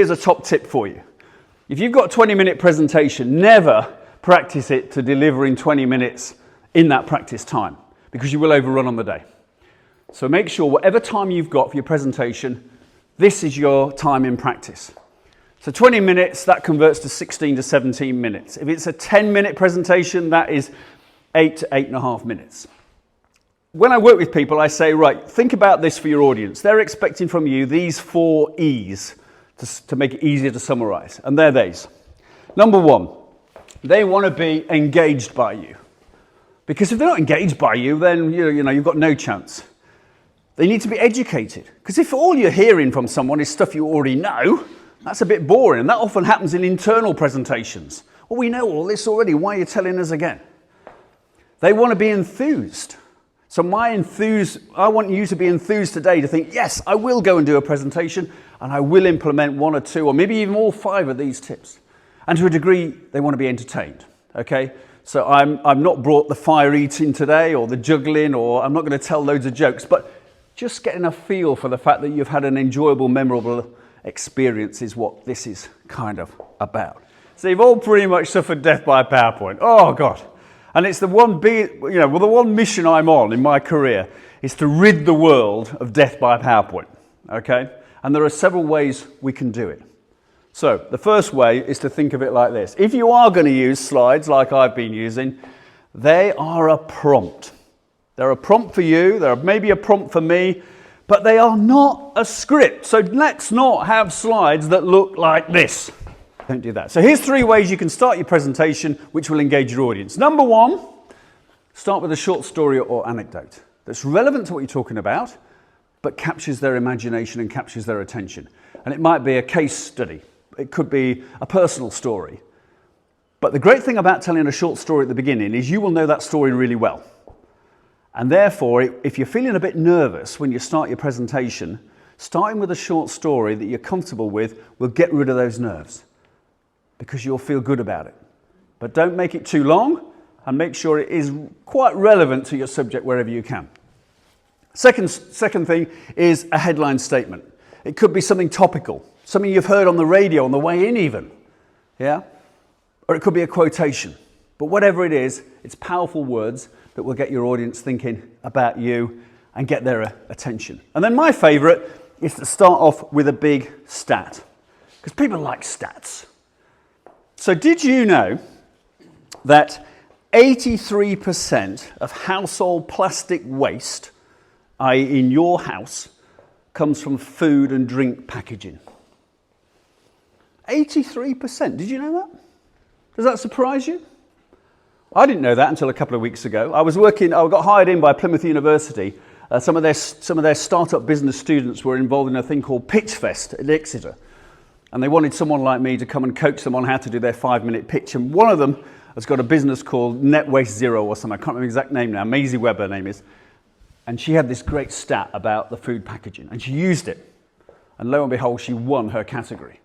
Here's a top tip for you. If you've got a 20-minute presentation, never practice it to deliver in 20 minutes in that practice time, because you will overrun on the day. So make sure whatever time you've got for your presentation, this is your time in practice. So 20 minutes, that converts to 16 to 17 minutes. If it's a 10-minute presentation, that is 8 to 8.5 minutes. When I work with people, I say, right, think about this for your audience. They're expecting from you these 4 E's to make it easier to summarize, and they're these. Number 1, they want to be engaged by you. Because if they're not engaged by you, then you've got no chance. They need to be educated. Because if all you're hearing from someone is stuff you already know, that's a bit boring. And that often happens in internal presentations. Well, we know all this already. Why are you telling us again? They want to be enthused. So I want you to be enthused today to think, yes, I will go and do a presentation and I will implement 1 or 2 or maybe even all 5 of these tips. And to a degree, they want to be entertained. Okay? So I've not brought the fire eating today or the juggling, or I'm not going to tell loads of jokes, but just getting a feel for the fact that you've had an enjoyable, memorable experience is what this is kind of about. So you've all pretty much suffered death by PowerPoint. Oh God. And it's the one the one mission I'm on in my career is to rid the world of death by PowerPoint. Okay? And there are several ways we can do it. So the first way is to think of it like this. If you are going to use slides like I've been using, they are a prompt. They're a prompt for you, they're maybe a prompt for me, but they are not a script. So let's not have slides that look like this. Don't do that. So here's 3 ways you can start your presentation which will engage your audience. Number 1, start with a short story or anecdote that's relevant to what you're talking about, but captures their imagination and captures their attention. And it might be a case study. It could be a personal story. But the great thing about telling a short story at the beginning is you will know that story really well. And therefore, if you're feeling a bit nervous when you start your presentation, starting with a short story that you're comfortable with will get rid of those nerves, because you'll feel good about it. But don't make it too long, and make sure it is quite relevant to your subject wherever you can. Second thing is a headline statement. It could be something topical, something you've heard on the radio on the way in even, yeah? Or it could be a quotation. But whatever it is, it's powerful words that will get your audience thinking about you and get their attention. And then my favorite is to start off with a big stat, because people like stats. So did you know that 83% of household plastic waste, i.e. in your house, comes from food and drink packaging? 83%. Did you know that? Does that surprise you? I didn't know that until a couple of weeks ago. I got hired in by Plymouth University. Some of their startup business students were involved in a thing called Pitch Fest at Exeter. And they wanted someone like me to come and coach them on how to do their 5-minute pitch. And one of them has got a business called Net Waste Zero or something. I can't remember the exact name now. Maisie Webb, her name is. And she had this great stat about the food packaging. And she used it. And lo and behold, she won her category.